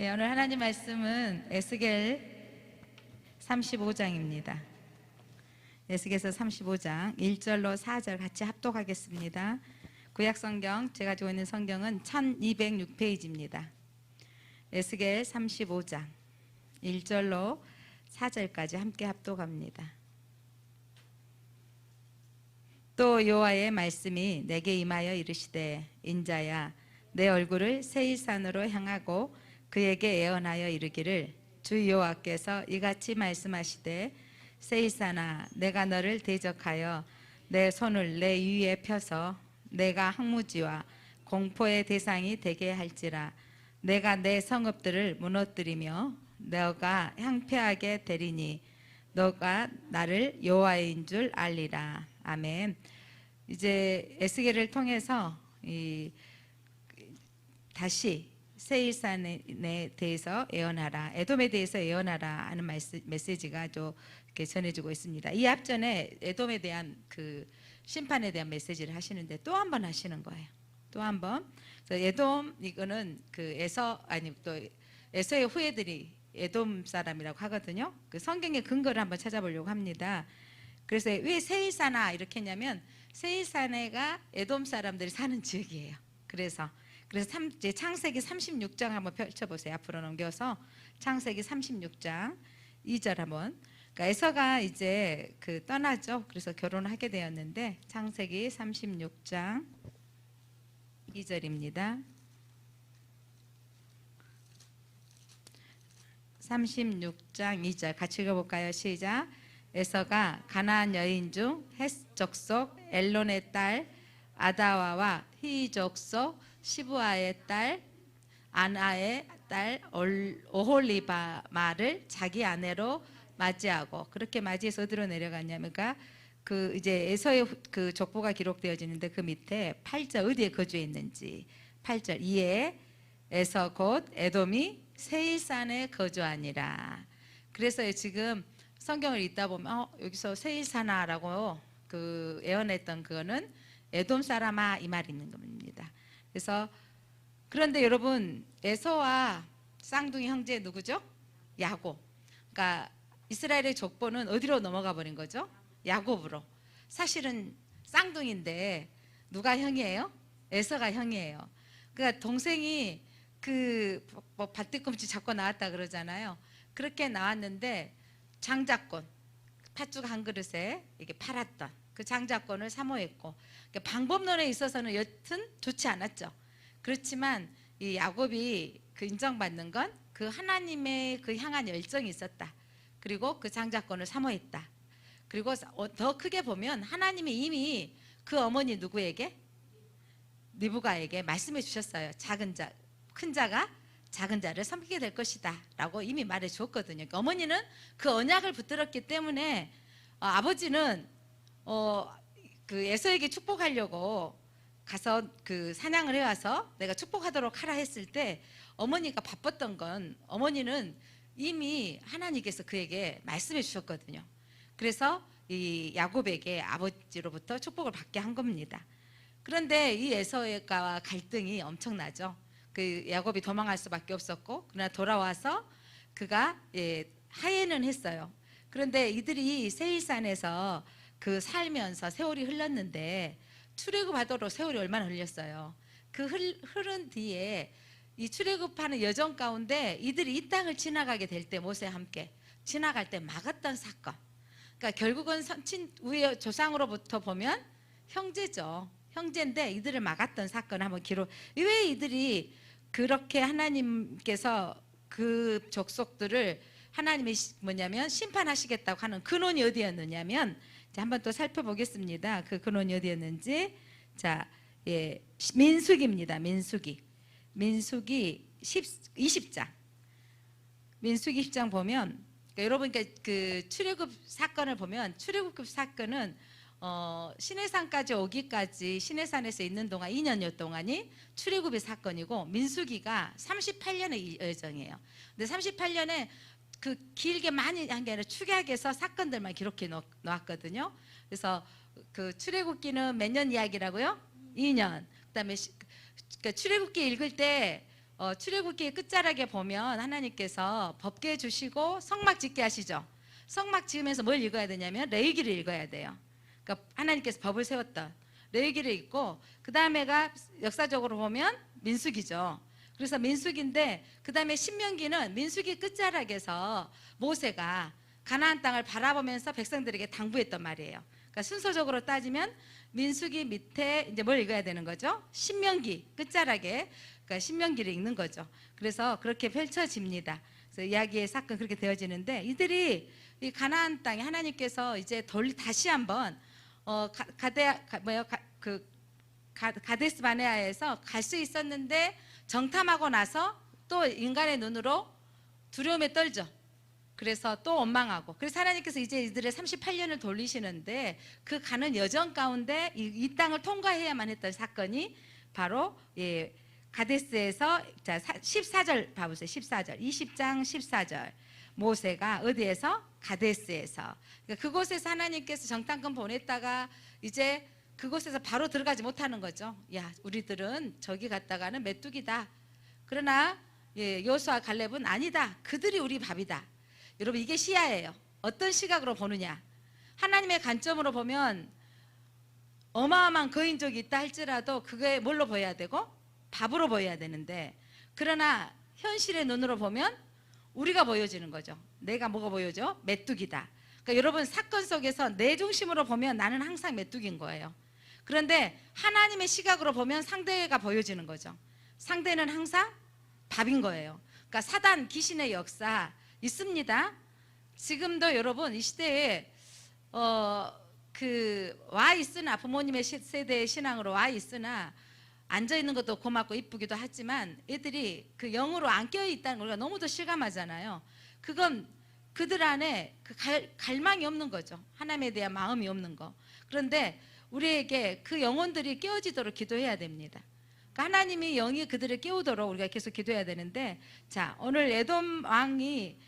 예, 오늘 하나님 말씀은 에스겔 35장입니다. 에스겔서 35장 1절로 4절 같이 합독하겠습니다. 구약성경, 제가 가지고 있는 성경은 1206페이지입니다. 에스겔 35장 1절로 4절까지 함께 합독합니다. 또 여호와의 말씀이 내게 임하여 이르시되, 인자야, 내 얼굴을 세일산으로 향하고 그에게 예언하여 이르기를, 주 여호와께서 이같이 말씀하시되, 세일산아, 내가 너를 대적하여 내 손을 내 위에 펴서 내가 항무지와 공포의 대상이 되게 할지라. 내가 내 성읍들을 무너뜨리며 너가 향폐하게 되리니 너가 나를 여호와인 줄 알리라. 아멘. 이제 에스겔을 통해서 다시 세일산에 대해서 예언하라, 에돔에 대해서 예언하라 하는 메시지가 또 이렇게 전해지고 있습니다. 이 앞전에 에돔에 대한 그 심판에 대한 메시지를 하시는데 또 한 번 하시는 거예요. 또 한 번. 에돔, 이거는 그 또 에서의 후예들이 에돔 사람이라고 하거든요. 그 성경의 근거를 한번 찾아보려고 합니다. 그래서 왜 세일산아 이렇게 했냐면, 세일산에가 에돔 사람들이 사는 지역이에요. 그래서 이제 창세기 36장 한번 펼쳐보세요. 앞으로 넘겨서 창세기 36장 2절 한번. 그러니까 에서가 이제 그 떠나죠. 그래서 결혼하게 되었는데 창세기 36장 2절입니다. 36장 2절 같이 읽어볼까요? 시작. 에서가 가나안 여인 중 헷 족속 엘론의 딸 아다와와 히 족속 시브아의 딸 아나의 딸 오홀리바마를 자기 아내로 맞이하고, 그렇게 맞이해서 어디로 내려갔냐면 그 이제 에서의 그 족보가 기록되어지는데 그 밑에 8절 어디에 거주했는지 8절, 이에 에서 곧 에돔이 세일산에 거주하니라. 그래서 지금 성경을 읽다 보면 여기서 세일산아라고 그 예언했던 그거는 에돔 사람아 이 말이 있는 겁니다. 그래서 그런데 여러분, 에서와 쌍둥이 형제 누구죠? 야곱. 그러니까 이스라엘의 족보는 어디로 넘어가 버린 거죠? 야곱으로. 사실은 쌍둥이인데 누가 형이에요? 에서가 형이에요. 그러니까 동생이 그 뭐 밭뒤꿈치 잡고 나왔다 그러잖아요. 그렇게 나왔는데 장자권, 팥죽 한 그릇에 이게 팔았던 그 장자권을 사모했고, 그러니까 방법론에 있어서는 여튼 좋지 않았죠. 그렇지만 이 야곱이 그 인정받는 건 그 하나님의 그 향한 열정이 있었다. 그리고 그 장자권을 사모했다. 그리고 더 크게 보면 하나님이 이미 그 어머니 누구에게? 리브가에게 말씀해 주셨어요. 작은 자, 큰 자가 작은 자를 섬기게 될 것이다 라고 이미 말해 주었거든요. 그러니까 어머니는 그 언약을 붙들었기 때문에 아버지는 그 에서에게 축복하려고 가서 그 사냥을 해와서 내가 축복하도록 하라 했을 때 어머니가 바빴던 건, 어머니는 이미 하나님께서 그에게 말씀해 주셨거든요. 그래서 이 야곱에게 아버지로부터 축복을 받게 한 겁니다. 그런데 이 에서와 갈등이 엄청나죠. 그 야곱이 도망갈 수밖에 없었고, 그러나 돌아와서 그가 하회는 했어요. 그런데 이들이 세일산에서 그 살면서 세월이 흘렀는데, 출애굽하도록 세월이 얼마나 흘렸어요. 그 흐른 뒤에 이 출애굽하는 여정 가운데 이들이 이 땅을 지나가게 될 때, 모세와 함께 지나갈 때 막았던 사건. 그러니까 결국은 우리 조상으로부터 보면 형제죠. 형제인데 이들을 막았던 사건 한번 왜 이들이 그렇게 하나님께서 그 족속들을 하나님이 심판하시겠다고 하는 근원이 어디였느냐면, 자, 한번 또 살펴보겠습니다. 그 근원이 어디였는지. 자, 민수기입니다. 민수기 20장. 민수기 10장 보면, 그러니까 여러분, 그 출애굽 사건을 보면, 출애굽 사건은 시내산까지 오기까지 시내산에서 있는 동안 2년여 동안이 출애굽의 사건이고, 민수기가 38년의 여정이에요. 근데 38년에 그 길게 많이 한 게 아니라 축약해서 사건들만 기록해 놓았거든요. 그래서 그 출애굽기는 몇 년 이야기라고요? 2년. 그다음에 출애굽기 읽을 때 출애굽기 끝자락에 보면 하나님께서 법궤 주시고 성막 짓게 하시죠. 성막 지으면서 뭘 읽어야 되냐면 레위기를 읽어야 돼요. 그러니까 하나님께서 법을 세웠던 레위기를 읽고 그 다음에가 역사적으로 보면 민수기죠. 그래서 민수기인데 그 다음에 신명기는 민수기 끝자락에서 모세가 가나안 땅을 바라보면서 백성들에게 당부했던 말이에요. 그러니까 순서적으로 따지면 민수기 밑에 이제 뭘 읽어야 되는 거죠? 신명기 끝자락에 그러니까 신명기를 읽는 거죠. 그래서 그렇게 펼쳐집니다. 그래서 이야기의 사건 그렇게 되어지는데 이들이 이 가나안 땅에 하나님께서 이제 다시 한번 가데스 바네아에서 갈 수 있었는데 정탐하고 나서 또 인간의 눈으로 두려움에 떨죠. 그래서 또 원망하고 그래서 하나님께서 이제 이들의 38년을 돌리시는데 그 가는 여정 가운데 이 땅을 통과해야만 했던 사건이 바로 가데스에서 14절 봐보세요. 14절 20장 14절 모세가 어디에서? 가데스에서. 그러니까 그곳에서 하나님께서 정탐꾼 보냈다가 이제 그곳에서 바로 들어가지 못하는 거죠. 야, 우리들은 저기 갔다가는 메뚜기다. 그러나 여호수아 갈렙은 아니다. 그들이 우리 밥이다. 여러분 이게 시야예요. 어떤 시각으로 보느냐. 하나님의 관점으로 보면 어마어마한 거인족이 있다 할지라도 그게 뭘로 보여야 되고? 밥으로 보여야 되는데 그러나 현실의 눈으로 보면 우리가 보여지는 거죠. 내가 뭐가 보여져? 메뚜기다. 그러니까 여러분 사건 속에서 내 중심으로 보면 나는 항상 메뚜기인 거예요. 그런데 하나님의 시각으로 보면 상대가 보여지는 거죠. 상대는 항상 밥인 거예요. 그러니까 사단 귀신의 역사 있습니다. 지금도 여러분 이 시대에 와 있으나 부모님의 세대의 신앙으로 와 있으나 앉아 있는 것도 고맙고 이쁘기도 하지만 애들이 그 영으로 안 껴 있다는 걸 우리가 너무도 실감하잖아요. 그건 그들 안에 그 갈망이 없는 거죠. 하나님에 대한 마음이 없는 거. 그런데 우리에게 그 영혼들이 깨어지도록 기도해야 됩니다. 그러니까 하나님이 영이 그들을 깨우도록 우리가 계속 기도해야 되는데 자 오늘 에돔 왕이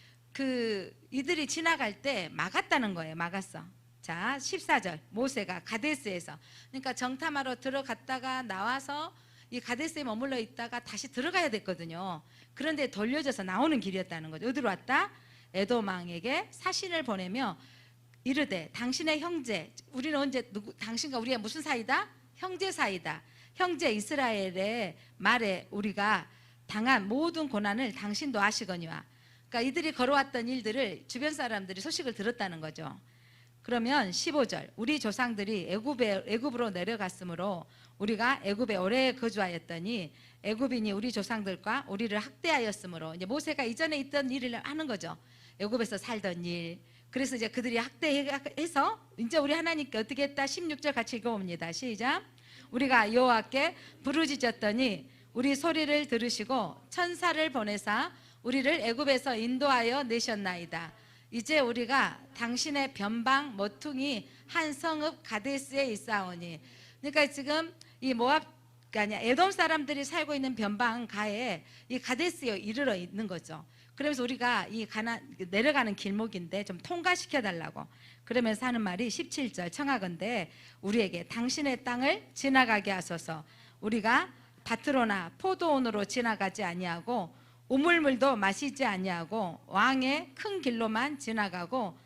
이들이 지나갈 때 막았다는 거예요. 막았어. 자 14절 모세가 가데스에서 그러니까 정탐하러 들어갔다가 나와서 이 가데스에 머물러 있다가 다시 들어가야 됐거든요. 그런데 돌려져서 나오는 길이었다는 거죠. 어디로 왔다? 에돔 왕에게 사신을 보내며 이르되 당신의 형제 우리는 언제 당신과 우리가 무슨 사이다? 형제 사이다. 형제 이스라엘의 말에 우리가 당한 모든 고난을 당신도 아시거니와. 그러니까 이들이 걸어왔던 일들을 주변 사람들이 소식을 들었다는 거죠. 그러면 15절 우리 조상들이 애굽으로 내려갔으므로 우리가 애굽에 오래 거주하였더니 애굽인이 우리 조상들과 우리를 학대하였으므로 이제 모세가 이전에 있던 일을 하는 거죠. 애굽에서 살던 일. 그래서 이제 그들이 학대해서 이제 우리 하나님께 어떻게 했다? 16절 같이 읽어봅니다. 시작. 우리가 여호와께 부르짖었더니 우리 소리를 들으시고 천사를 보내사 우리를 애굽에서 인도하여 내셨나이다. 이제 우리가 당신의 변방 모퉁이 한 성읍 가데스에 있사오니. 그러니까 지금 이 에돔 사람들이 살고 있는 변방가에 이 가데스에 이르러 있는 거죠. 그러면서 우리가 내려가는 길목인데 좀 통과시켜 달라고. 그러면서 하는 말이 17절 청하건대 우리에게 당신의 땅을 지나가게 하소서. 우리가 밭으로나 포도원으로 지나가지 아니하고 우물물도 마시지 아니하고 왕의 큰 길로만 지나가고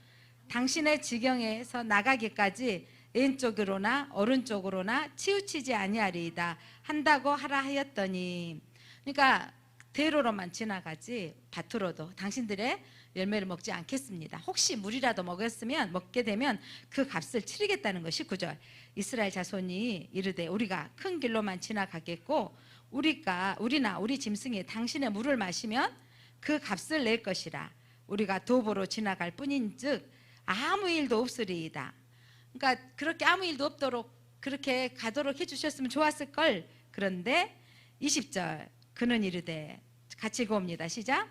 당신의 지경에서 나가기까지 왼쪽으로나 오른쪽으로나 치우치지 아니하리이다 한다고 하라 하였더니. 그러니까 대로로만 지나가지 밭으로도 당신들의 열매를 먹지 않겠습니다. 혹시 물이라도 먹게 되면 그 값을 치르겠다는 것이 19절 이스라엘 자손이 이르되 우리가 큰 길로만 지나가겠고 우리나 우리 짐승이 당신의 물을 마시면 그 값을 낼 것이라. 우리가 도보로 지나갈 뿐인즉 아무 일도 없으리이다. 그러니까 그렇게 아무 일도 없도록 그렇게 가도록 해주셨으면 좋았을 걸. 그런데 20절 그는 이르되 같이 읽어봅니다. 시작.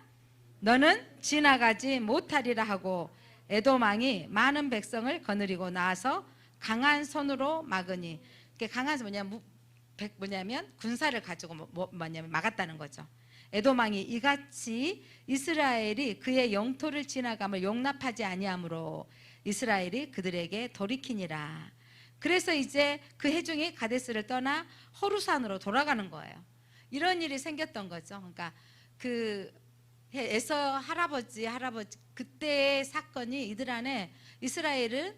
너는 지나가지 못하리라 하고 에돔 왕이 많은 백성을 거느리고 나와서 강한 손으로 막으니. 강한 손 뭐냐면 군사를 가지고 뭐냐면 막았다는 거죠. 에돔 왕이 이같이 이스라엘이 그의 영토를 지나감을 용납하지 아니하므로 이스라엘이 그들에게 돌이키니라. 그래서 이제 그 회중이 가데스를 떠나 호루산으로 돌아가는 거예요. 이런 일이 생겼던 거죠. 그러니까 그 에서 할아버지 그때의 사건이 이들 안에 이스라엘은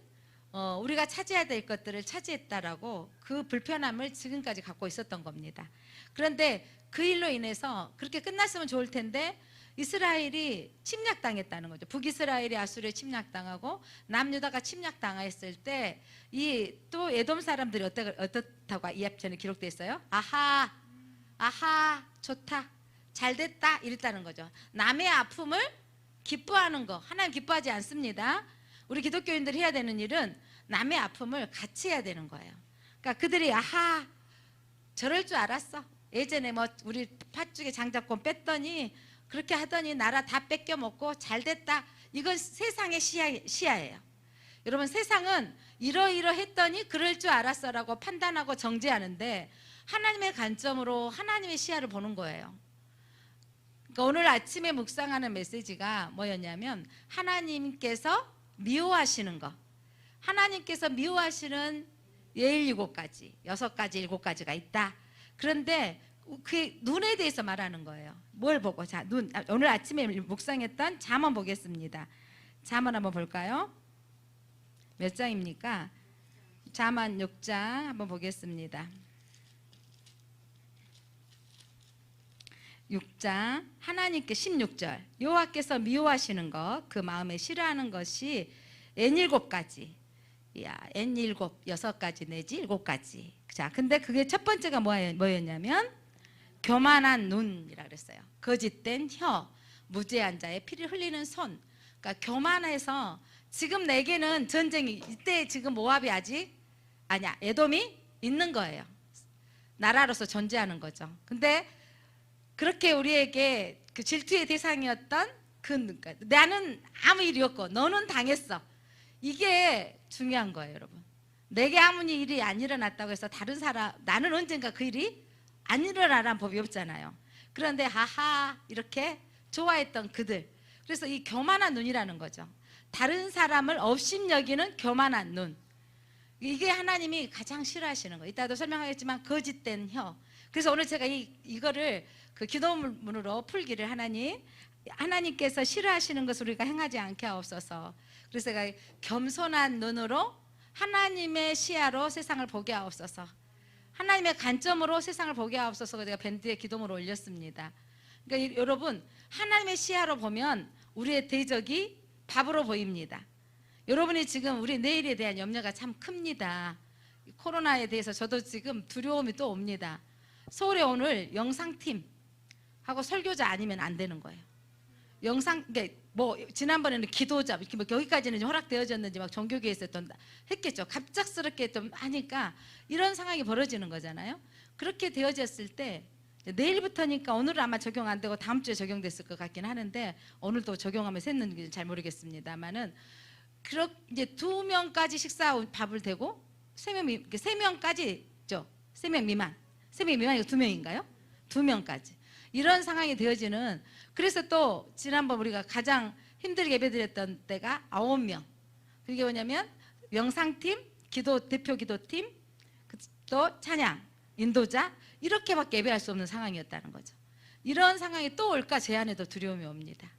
우리가 차지해야 될 것들을 차지했다라고 그 불편함을 지금까지 갖고 있었던 겁니다. 그런데 그 일로 인해서 그렇게 끝났으면 좋을 텐데 이스라엘이 침략당했다는 거죠. 북이스라엘이 아수르에 침략당하고 남유다가 침략당했을 때 이 또 에돔 사람들이 어떻다고 이 앞전에 기록되어 있어요? 아하 좋다 잘됐다 이랬다는 거죠. 남의 아픔을 기뻐하는 거 하나님 기뻐하지 않습니다. 우리 기독교인들이 해야 되는 일은 남의 아픔을 같이 해야 되는 거예요. 그러니까 그들이 아하 저럴 줄 알았어. 예전에 뭐 우리 팥죽에 장자권 뺐더니 그렇게 하더니 나라 다 뺏겨 먹고 잘됐다. 이건 세상의 시야예요. 여러분 세상은 이러이러했더니 그럴 줄 알았어라고 판단하고 정죄하는데 하나님의 관점으로 하나님의 시야를 보는 거예요. 그러니까 오늘 아침에 묵상하는 메시지가 뭐였냐면 하나님께서 미워하시는 거. 하나님께서 미워하시는 17가지, 6가지, 7가지가 있다. 그런데 그 눈에 대해서 말하는 거예요. 뭘 보고? 자, 눈. 오늘 아침에 묵상했던 잠언 보겠습니다. 잠언 한번 볼까요? 몇 장입니까? 잠언 6장 한번 보겠습니다. 6장 하나님께 16절 여호와께서 미워하시는 것 그 마음에 싫어하는 것이 N7가지 N7 6가지 내지 7가지. 자, 근데 그게 첫 번째가 뭐였냐면 교만한 눈이라 그랬어요. 거짓된 혀, 무죄한 자의 피를 흘리는 손. 그러니까 교만해서 지금 내게는 전쟁이 이때 지금 모압이 아직 아니야 에돔이 있는 거예요. 나라로서 존재하는 거죠. 근데 그렇게 우리에게 그 질투의 대상이었던 그러니까 나는 아무 일이 없고 너는 당했어. 이게 중요한 거예요, 여러분. 내게 아무 일이 안 일어났다고 해서 다른 사람 나는 언젠가 그 일이 안 일어나라는 법이 없잖아요. 그런데 하하 이렇게 좋아했던 그들. 그래서 이 교만한 눈이라는 거죠. 다른 사람을 업신여기는 교만한 눈. 이게 하나님이 가장 싫어하시는 거예요. 이따도 설명하겠지만 거짓된 혀. 그래서 오늘 제가 이거를 그 기도문으로 풀기를 하나님께서 싫어하시는 것을 우리가 행하지 않게 하옵소서. 그래서 제가 겸손한 눈으로 하나님의 시야로 세상을 보게 하옵소서. 하나님의 관점으로 세상을 보게 하옵소서. 제가 밴드에 기도문을 올렸습니다. 그러니까 여러분 하나님의 시야로 보면 우리의 대적이 밥으로 보입니다. 여러분이 지금 우리 내일에 대한 염려가 참 큽니다. 코로나에 대해서 저도 지금 두려움이 또 옵니다. 서울에 오늘 영상팀하고 설교자 아니면 안 되는 거예요. 뭐 지난번에는 기도자 이렇게 뭐 여기까지는 허락되어졌는지 막 종교계에서 또 했겠죠. 갑작스럽게 좀 하니까 이런 상황이 벌어지는 거잖아요. 그렇게 되어졌을 때 내일부터니까 오늘은 아마 적용 안 되고 다음 주에 적용됐을 것 같긴 하는데 오늘도 적용하면서 했는지 잘 모르겠습니다만은 이제 2명까지 식사 밥을 대고 3명까지죠. 3명 미만. 3명 미만이고 2명인가요? 2명까지. 이런 상황이 되어지는 그래서 또 지난번 우리가 가장 힘들게 예배드렸던 때가 9명. 그게 뭐냐면 영상팀, 대표 기도팀, 또 찬양, 인도자 이렇게밖에 예배할 수 없는 상황이었다는 거죠. 이런 상황이 또 올까 제 안에도 두려움이 옵니다.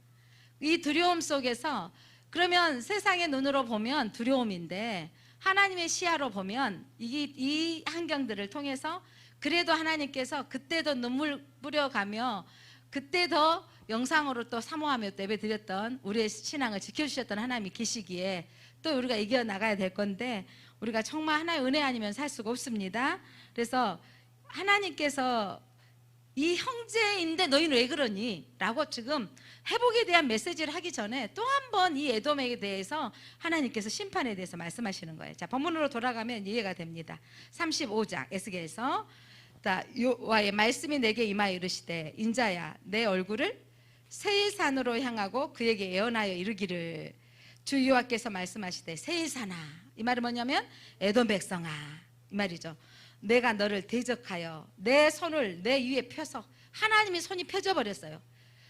이 두려움 속에서 그러면 세상의 눈으로 보면 두려움인데 하나님의 시야로 보면 이 환경들을 통해서 그래도 하나님께서 그때도 눈물 뿌려가며 그때 더 영상으로 또 사모하며 또 예배드렸던 우리의 신앙을 지켜주셨던 하나님이 계시기에 또 우리가 이겨나가야 될 건데 우리가 정말 하나의 은혜 아니면 살 수가 없습니다. 그래서 하나님께서 이 형제인데 너희는 왜 그러니? 라고 지금 회복에 대한 메시지를 하기 전에 또 한 번 이 에돔에 대해서 하나님께서 심판에 대해서 말씀하시는 거예요. 자, 본문으로 돌아가면 이해가 됩니다. 35장 에스겔에서 여호와의 말씀이 내게 임하여 이르시되 인자야 내 얼굴을 세일산으로 향하고 그에게 예언하여 이르기를 주 여호와께서 말씀하시되 세일산아 이 말은 뭐냐면 에돔 백성아 이 말이죠. 내가 너를 대적하여 내 손을 내 위에 펴서 하나님이 손이 펴져 버렸어요.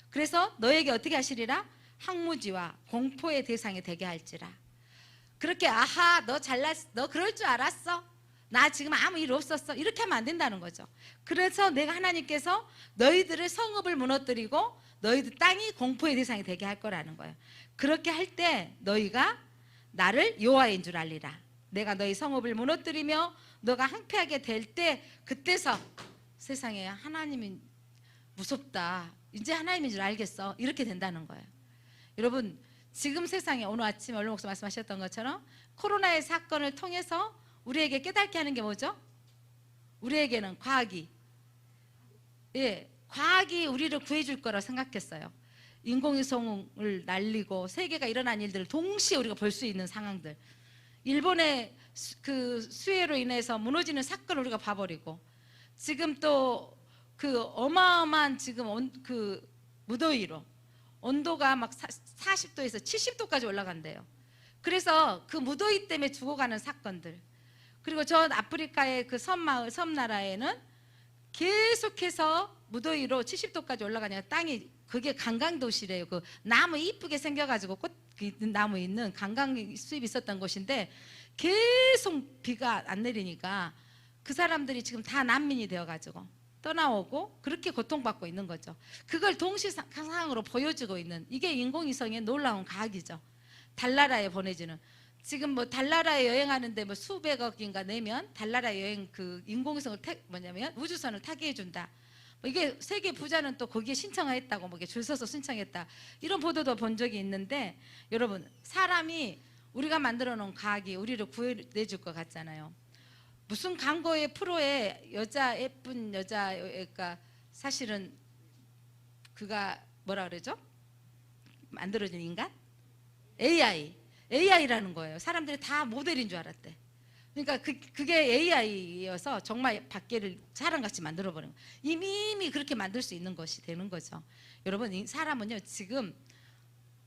그래서 너에게 어떻게 하시리라? 항무지와 공포의 대상이 되게 할지라. 그렇게 아하 너 잘났어 너 그럴 줄 알았어 나 지금 아무 일 없었어. 이렇게 하면 안 된다는 거죠. 그래서 내가 하나님께서 너희들을 성읍을 무너뜨리고 너희들 땅이 공포의 대상이 되게 할 거라는 거예요. 그렇게 할 때 너희가 나를 여호와인 줄 알리라. 내가 너희 성읍을 무너뜨리며 너가 항폐하게 될 때 그때서 세상에 하나님이 무섭다. 이제 하나님인 줄 알겠어. 이렇게 된다는 거예요. 여러분 지금 세상에 오늘 아침에 얼른 목사 말씀하셨던 것처럼 코로나의 사건을 통해서 우리에게 깨닫게 하는 게 뭐죠? 우리에게는 과학이 우리를 구해줄 거라고 생각했어요. 인공위성을 날리고 세계가 일어난 일들을 동시에 우리가 볼 수 있는 상황들, 일본의 그 수해로 인해서 무너지는 사건을 우리가 봐버리고, 지금 또 그 어마어마한 지금 그 무더위로 온도가 막 40도에서 70도까지 올라간대요. 그래서 그 무더위 때문에 죽어가는 사건들, 그리고 저 아프리카의 그 섬나라에는 계속해서 무더위로 70도까지 올라가냐. 땅이 그게 관광도시래요. 그 나무 이쁘게 생겨가지고 꽃 나무 있는 관광 수입이 있었던 곳인데 계속 비가 안 내리니까 그 사람들이 지금 다 난민이 되어가지고 떠나오고 그렇게 고통받고 있는 거죠. 그걸 동시상으로 보여주고 있는 이게 인공위성의 놀라운 과학이죠. 달나라에 보내주는, 지금 뭐 달나라에 여행하는데 뭐 수백억인가 내면 달나라 여행 그 인공위성을 뭐냐면 우주선을 타게 해준다. 뭐 이게 세계 부자는 또 거기에 신청했다고 뭐 줄 서서 신청했다. 이런 보도도 본 적이 있는데, 여러분 사람이 우리가 만들어 놓은 과학이 우리를 구해내줄 것 같잖아요. 무슨 광고의 프로에 여자 예쁜 여자가 사실은 그가 뭐라 그러죠? 만들어진 인간? AI라는 거예요. 사람들이 다 모델인 줄 알았대. 그러니까 그게 AI여서 정말 밖에를 사람같이 만들어버린 거예요. 이미 그렇게 만들 수 있는 것이 되는 거죠. 여러분 이 사람은요 지금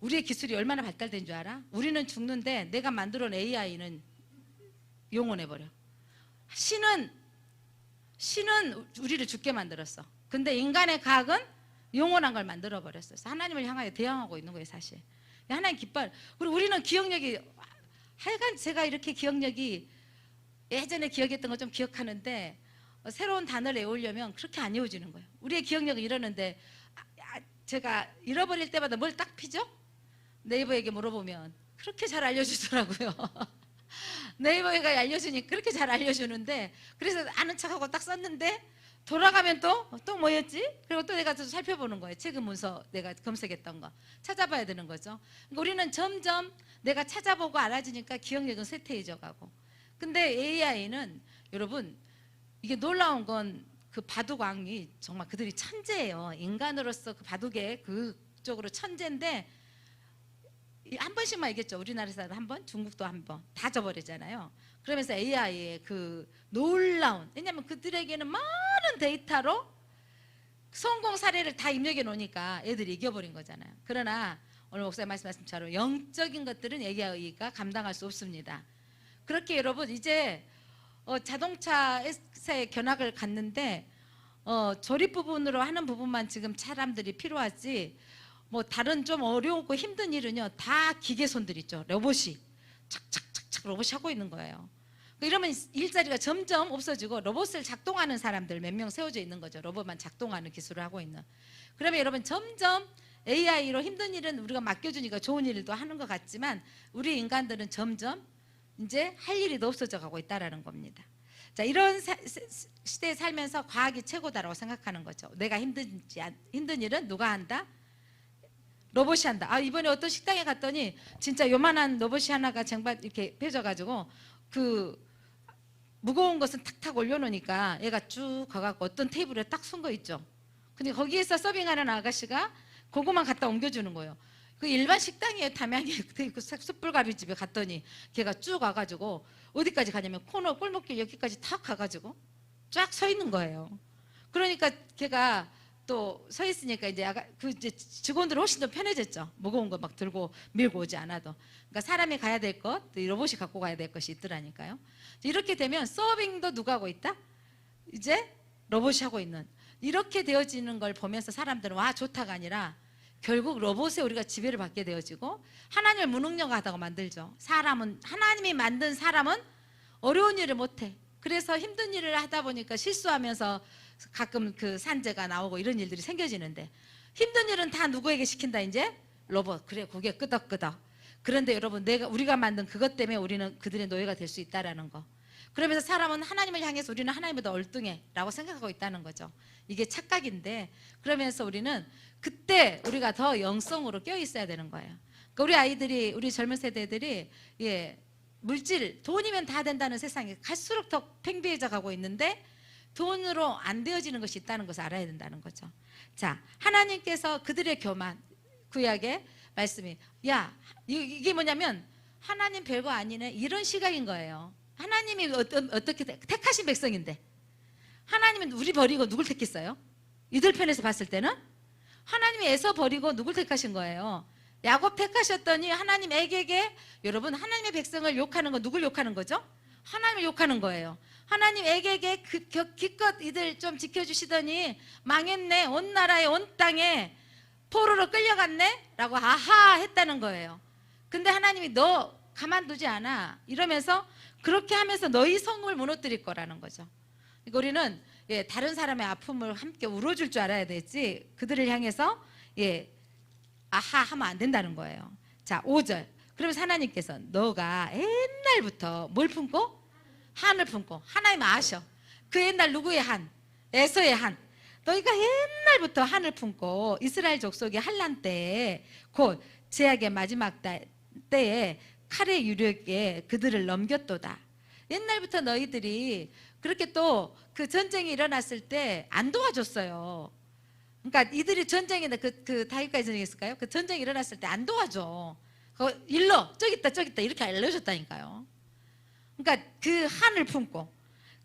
우리의 기술이 얼마나 발달된 줄 알아? 우리는 죽는데 내가 만들어 놓은 AI는 영원해버려. 신은 우리를 죽게 만들었어. 근데 인간의 과학은 영원한 걸 만들어버렸어요. 하나님을 향하여 대항하고 있는 거예요 사실. 하나님 기뻐요. 그리고 우리는 기억력이 하여간 제가 이렇게 기억력이 예전에 기억했던 거 좀 기억하는데 새로운 단어를 외우려면 그렇게 안 외워지는 거예요. 우리의 기억력은 이러는데 제가 잃어버릴 때마다 뭘 딱 피죠? 네이버에게 물어보면 그렇게 잘 알려주더라고요. 네이버가 알려주니 그렇게 잘 알려주는데, 그래서 아는 척하고 딱 썼는데 돌아가면 또 뭐였지? 그리고 또 내가 또 살펴보는 거예요. 최근 문서 내가 검색했던 거 찾아봐야 되는 거죠. 그러니까 우리는 점점 내가 찾아보고 알아주니까 기억력은 쇠퇴해져 가고. 근데 AI는 여러분 이게 놀라운 건 그 바둑왕이 정말 그들이 천재예요. 인간으로서 그 바둑에 그쪽으로 천재인데 한 번씩만 이겼죠. 우리나라에서는 한 번, 중국도 한 번, 다 져버리잖아요. 그러면서 AI의 그 놀라운, 왜냐하면 그들에게는 많은 데이터로 성공 사례를 다 입력해 놓으니까 애들이 이겨버린 거잖아요. 그러나 오늘 목사님 말씀하신 것처럼 영적인 것들은 AI가 감당할 수 없습니다. 그렇게 여러분 이제 자동차의 견학을 갔는데 조립 부분으로 하는 부분만 지금 사람들이 필요하지, 뭐 다른 좀 어려우고 힘든 일은요 다 기계손들 있죠. 로봇이 착착착착 로봇이 하고 있는 거예요. 이러면 일자리가 점점 없어지고 로봇을 작동하는 사람들 몇 명 세워져 있는 거죠. 로봇만 작동하는 기술을 하고 있는. 그러면 여러분 점점 AI로 힘든 일은 우리가 맡겨주니까 좋은 일도 하는 것 같지만 우리 인간들은 점점 이제 할 일이 더 없어져 가고 있다라는 겁니다. 자, 이런 시대에 살면서 과학이 최고다라고 생각하는 거죠. 내가 힘든 일은 누가 한다? 로봇이 한다. 이번에 어떤 식당에 갔더니 진짜 요만한 로봇이 하나가 쟁반 이렇게 펴져가지고 그 무거운 것은 탁탁 올려놓으니까 얘가 쭉 가갖고 어떤 테이블에 딱 쓴 거 있죠. 근데 거기에서 서빙하는 아가씨가 그거만 갖다 옮겨주는 거예요. 그 일반 식당이에요. 담양에 그 숯불갈비집에 갔더니 걔가 쭉 와가지고 어디까지 가냐면 코너 골목길 여기까지 탁 가가지고 쫙 서 있는 거예요. 그러니까 걔가 또 서 있으니까 이제 이제 직원들은 훨씬 더 편해졌죠. 무거운 거 막 들고 밀고 오지 않아도. 그러니까 사람이 가야 될 것, 로봇이 갖고 가야 될 것이 있더라니까요. 이렇게 되면 서빙도 누가 하고 있다? 이제 로봇이 하고 있는. 이렇게 되어지는 걸 보면서 사람들은 와 좋다가 아니라 결국 로봇에 우리가 지배를 받게 되어지고 하나님을 무능력하다고 만들죠. 하나님이 만든 사람은 어려운 일을 못해. 그래서 힘든 일을 하다 보니까 실수하면서 가끔 그 산재가 나오고 이런 일들이 생겨지는데, 힘든 일은 다 누구에게 시킨다 이제? 로봇. 그래, 고개 끄덕끄덕. 그런데 여러분, 우리가 만든 그것 때문에 우리는 그들의 노예가 될 수 있다라는 거. 그러면서 사람은 하나님을 향해서 우리는 하나님보다 얼뚱해라고 생각하고 있다는 거죠. 이게 착각인데, 그러면서 우리는 그때 우리가 더 영성으로 깨어 있어야 되는 거예요. 그러니까 우리 아이들이, 우리 젊은 세대들이 물질, 돈이면 다 된다는 세상에 갈수록 더 팽배해져 가고 있는데, 돈으로 안 되어지는 것이 있다는 것을 알아야 된다는 거죠. 자, 하나님께서 그들의 교만, 구약의 말씀이, 야, 이게 뭐냐면 하나님 별거 아니네, 이런 시각인 거예요. 하나님이 어떻게 택하신 백성인데, 하나님은 우리 버리고 누굴 택했어요? 이들 편에서 봤을 때는 하나님이 에서 버리고 누굴 택하신 거예요? 야곱 택하셨더니 하나님 애게게, 여러분, 하나님의 백성을 욕하는 거 누굴 욕하는 거죠? 하나님을 욕하는 거예요. 하나님 애게게 기껏 이들 좀 지켜주시더니 망했네, 온 나라에 온 땅에 포로로 끌려갔네 라고 아하 했다는 거예요. 근데 하나님이 너 가만두지 않아 이러면서, 그렇게 하면서 너희 성을 무너뜨릴 거라는 거죠. 그러니까 우리는 다른 사람의 아픔을 함께 울어줄 줄 알아야 되지, 그들을 향해서 아하 하면 안 된다는 거예요. 자, 5절. 그러면서 하나님께서 너가 옛날부터 뭘 품고? 한을 품고. 하나님 아셔. 그 옛날 누구의 한? 에서의 한. 너희가 옛날부터 한을 품고 이스라엘 족속이 환난 때에, 곧 제약의 마지막 때에 칼의 유력에 그들을 넘겼도다. 옛날부터 너희들이 그렇게 또 그 전쟁이 일어났을 때 안 도와줬어요. 그러니까 이들이 전쟁인데 그 다윗과의 전쟁이 있을까요? 그 전쟁이 일어났을 때 안 도와줘. 일러, 저기 있다 이렇게 알려줬다니까요. 그러니까 그 한을 품고,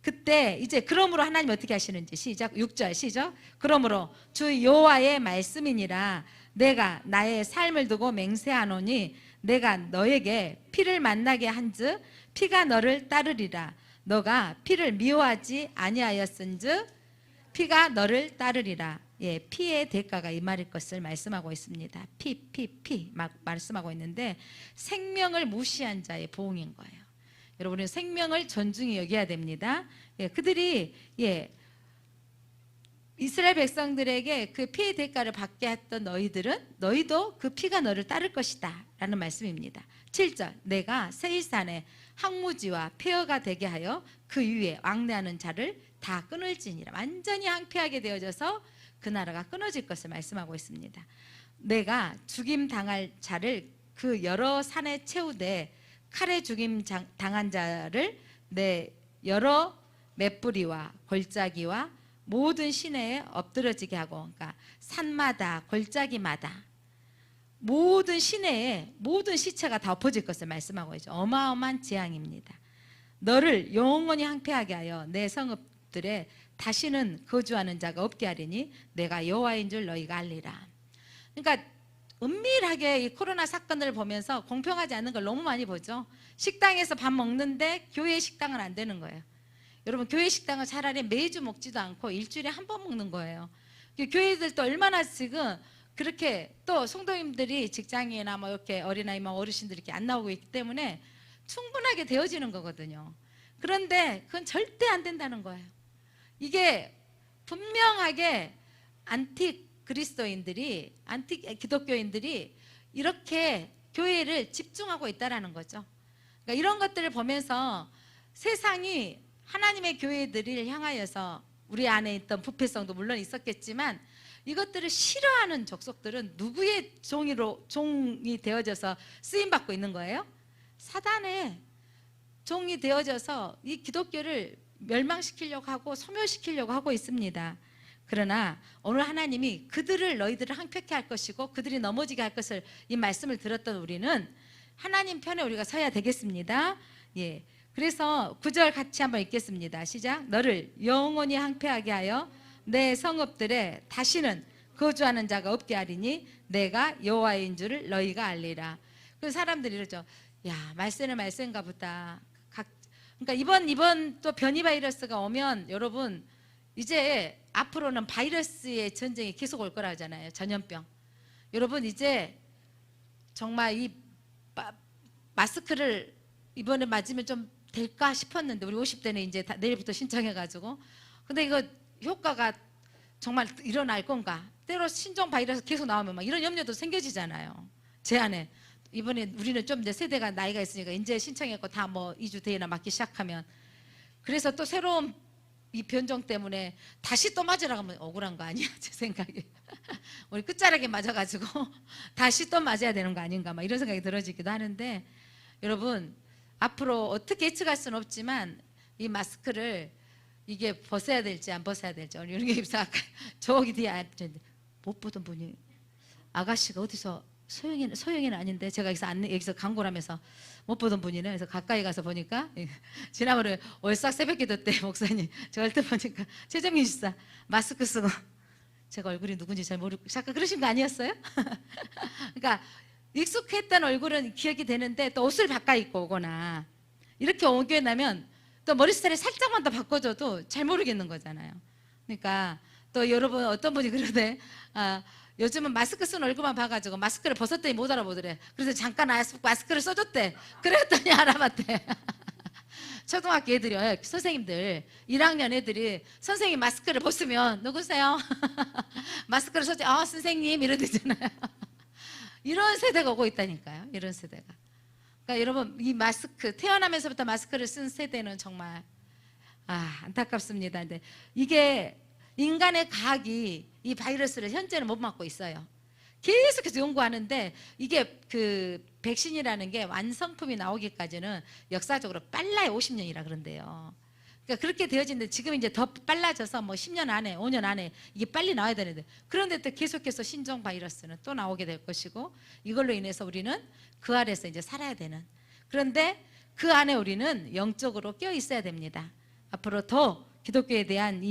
그때 이제 그러므로 하나님 어떻게 하시는지, 시작, 6절 시작. 그러므로 주 여호와의 말씀이니라, 내가 나의 삶을 두고 맹세하노니 내가 너에게 피를 만나게 한즉 피가 너를 따르리라. 너가 피를 미워하지 아니하였은즉 피가 너를 따르리라. 피의 대가가 이 말일 것을 말씀하고 있습니다. 피 막 말씀하고 있는데, 생명을 무시한 자의 보응인 거예요. 여러분은 생명을 존중히 여겨야 됩니다. 그들이 이스라엘 백성들에게 그 피의 대가를 받게 했던 너희들은, 너희도 그 피가 너를 따를 것이다 라는 말씀입니다. 7절. 내가 세일산에 항무지와 폐허가 되게 하여 그 위에 왕래하는 자를 다 끊을지니라. 완전히 항폐하게 되어져서 그 나라가 끊어질 것을 말씀하고 있습니다. 내가 죽임 당할 자를 그 여러 산에 채우되 칼에 죽임 당한 자를 내 여러 맷뿌리와 골짜기와 모든 시내에 엎드러지게 하고, 그러니까 산마다 골짜기마다 모든 시내에 모든 시체가 다 엎어질 것을 말씀하고 있죠. 어마어마한 재앙입니다. 너를 영원히 항폐하게 하여 내 성읍들에 다시는 거주하는 자가 없게 하리니 내가 여호와인 줄 너희가 알리라. 그러니까 은밀하게 이 코로나 사건을 보면서 공평하지 않은 걸 너무 많이 보죠. 식당에서 밥 먹는데 교회 식당은 안 되는 거예요. 여러분, 교회 식당은 차라리 매주 먹지도 않고 일주일에 한 번 먹는 거예요. 교회들도 얼마나 지금 그렇게, 또 성도님들이 직장이나 뭐 이렇게 어린아이, 뭐 어르신들이 이렇게 안 나오고 있기 때문에 충분하게 되어지는 거거든요. 그런데 그건 절대 안 된다는 거예요. 이게 분명하게 안티 그리스도인들이, 안티 기독교인들이 이렇게 교회를 집중하고 있다라는 거죠. 그러니까 이런 것들을 보면서 세상이 하나님의 교회들을 향하여서, 우리 안에 있던 부패성도 물론 있었겠지만, 이것들을 싫어하는 족속들은 누구의 종이 되어져서 쓰임받고 있는 거예요? 사단의 종이 되어져서 이 기독교를 멸망시키려고 하고 소멸시키려고 하고 있습니다. 그러나 오늘 하나님이 너희들을 항폐케 할 것이고 그들이 넘어지게 할 것을, 이 말씀을 들었던 우리는 하나님 편에 우리가 서야 되겠습니다. 그래서 9절 같이 한번 읽겠습니다. 시작. 너를 영원히 항폐하게 하여 내 성읍들에 다시는 거주하는 자가 없게 하리니 내가 여호와인 줄을 너희가 알리라. 그 사람들이 이러죠. 야, 말세는 말세인가 보다. 그러니까 이번 또 변이 바이러스가 오면, 여러분, 이제 앞으로는 바이러스의 전쟁이 계속 올 거라 하잖아요. 전염병. 여러분, 이제 정말 이 마스크를 이번에 맞으면 좀 될까 싶었는데 우리 50대는 이제 내일부터 신청해가지고 근데 이거 효과가 정말 일어날 건가? 때로 신종 바이러스 계속 나오면 막 이런 염려도 생겨지잖아요. 제 안에 이번에 우리는 좀 이제 세대가 나이가 있으니까 이제 신청했고 다 뭐 2주 뒤에나 맞기 시작하면 그래서 또 새로운 이 변종 때문에 다시 또 맞으라고 하면 억울한 거 아니야? 제 생각에 우리 끝자락에 맞아가지고 다시 또 맞아야 되는 거 아닌가 막 이런 생각이 들어지기도 하는데 여러분 앞으로 어떻게 예측할 수는 없지만 이 마스크를 이게 벗어야 될지 안 벗어야 될지 오늘 윤경 입사 저기 뒤에 앉았는데 못 보던 분이 아가씨가 어디서 소영이는 아닌데 제가 여기서 광고를 하면서 못 보던 분이네. 그래서 가까이 가서 보니까 지난번에 월삭 새벽기도 때 목사님 저 얼핏 보니까 최정민 집사 마스크 쓰고 제가 얼굴이 누군지 잘 모르고 잠깐 그러신 거 아니었어요? 그러니까 익숙했던 얼굴은 기억이 되는데 또 옷을 바꿔 입고 오거나 이렇게 옮겨 나면 또 머리 스타일을 살짝만 더 바꿔줘도 잘 모르겠는 거잖아요. 그러니까 또 여러분 어떤 분이 그러대 요즘은 마스크 쓴 얼굴만 봐가지고 마스크를 벗었더니 못 알아보더래. 그래서 잠깐 마스크를 써줬대. 그랬더니 알아봤대. 초등학교 애들이 선생님들 1학년 애들이 선생님 마스크를 벗으면 누구세요? 마스크를 써줘. 선생님 이러대잖아요. 이런 세대가 오고 있다니까요. 이런 세대가. 그러니까 여러분 이 마스크 태어나면서부터 마스크를 쓴 세대는 정말 안타깝습니다. 근데 이게 인간의 과학이 이 바이러스를 현재는 못 막고 있어요. 계속해서 연구하는데 이게 그 백신이라는 게 완성품이 나오기까지는 역사적으로 빨라야 50년이라 그런데요. 그러니까 그렇게 되어지는데 지금 이제 더 빨라져서 뭐 10년 안에 5년 안에 이게 빨리 나와야 되는데 그런데 또 계속해서 신종 바이러스는 또 나오게 될 것이고 이걸로 인해서 우리는 그 아래서 이제 살아야 되는 그런데 그 안에 우리는 영적으로 껴 있어야 됩니다. 앞으로 더 기독교에 대한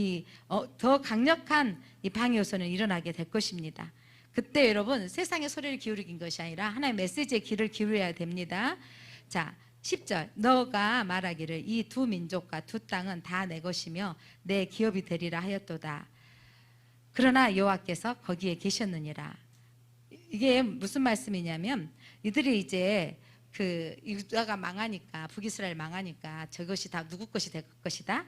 더 강력한 이 방해 요소는 일어나게 될 것입니다. 그때 여러분 세상의 소리를 기울이는 것이 아니라 하나님의 메시지에 귀를 기울여야 됩니다. 자 10절 너가 말하기를 이 두 민족과 두 땅은 다 내 것이며 내 기업이 되리라 하였도다. 그러나 여호와께서 거기에 계셨느니라. 이게 무슨 말씀이냐면 이들이 이제 그 유다가 망하니까 북이스라엘 망하니까 저것이 다 누구 것이 될 것이다.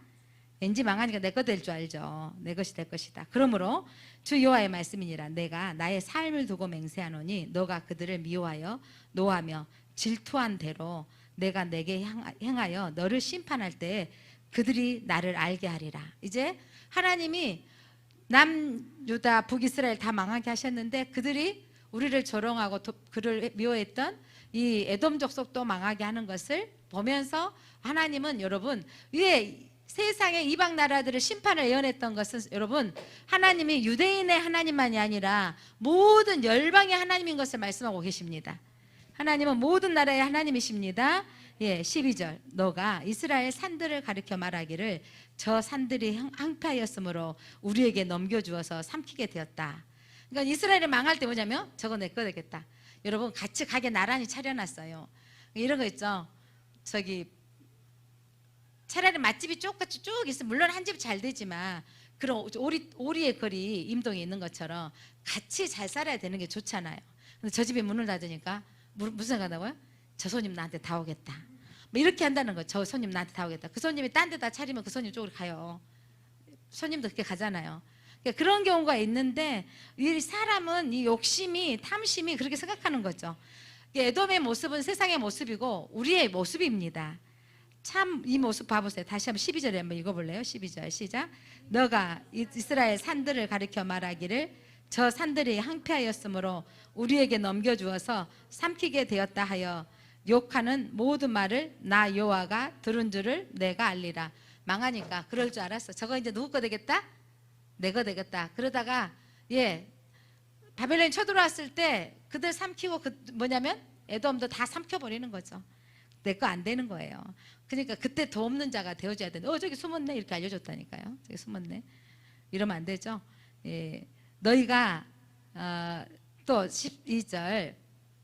왠지 망하니까 내 것 될 줄 알죠. 내 것이 될 것이다. 그러므로 주 여호와의 말씀이니라. 내가 나의 삶을 두고 맹세하노니 너가 그들을 미워하여 노하며 질투한 대로 내가 내게 행하여 너를 심판할 때 그들이 나를 알게 하리라. 이제 하나님이 남유다 북이스라엘 다 망하게 하셨는데 그들이 우리를 조롱하고 그를 미워했던 이 에돔 족속도 망하게 하는 것을 보면서 하나님은 여러분 위에 세상의 이방 나라들을 심판을 예언했던 것은 여러분 하나님이 유대인의 하나님만이 아니라 모든 열방의 하나님인 것을 말씀하고 계십니다. 하나님은 모든 나라의 하나님이십니다. 12절 너가 이스라엘 산들을 가리켜 말하기를 저 산들이 항폐하였으므로 우리에게 넘겨주어서 삼키게 되었다. 그러니까 이스라엘이 망할 때 뭐냐면 저거 내 거 되겠다. 여러분 같이 가게 나란히 차려놨어요. 이런 거 있죠. 저기 차라리 맛집이 쪽같이 쭉 있으면 물론 한 집 잘 되지만 그런 오리의 거리 임동에 있는 것처럼 같이 잘 살아야 되는 게 좋잖아요. 근데 저 집에 문을 닫으니까 무슨 생각하다고요? 저 손님 나한테 다 오겠다. 뭐 이렇게 한다는 거. 저 손님 나한테 다 오겠다. 그 손님이 딴 데다 차리면 그 손님 쪽으로 가요. 손님도 그렇게 가잖아요. 그러니까 그런 경우가 있는데 이 사람은 이 욕심이 탐심이 그렇게 생각하는 거죠. 에돔의 모습은 세상의 모습이고 우리의 모습입니다. 참 이 모습 봐보세요. 다시 한번 12절에 한번 읽어볼래요? 12절 시작. 너가 이스라엘 산들을 가리켜 말하기를 저 산들이 항폐하였으므로 우리에게 넘겨주어서 삼키게 되었다 하여 욕하는 모든 말을 나 여호와가 들은 줄을 내가 알리라. 망하니까 그럴 줄 알았어. 저거 이제 누구 거 되겠다? 내 거 되겠다. 그러다가 바벨론이 쳐들어왔을 때 그들 삼키고 뭐냐면 에돔도 다 삼켜버리는 거죠. 내 거 안 되는 거예요. 그러니까 그때 더 없는 자가 되어줘야 되는데 저기 숨었네 이렇게 알려줬다니까요. 저기 숨었네. 이러면 안 되죠. 너희가 또 12절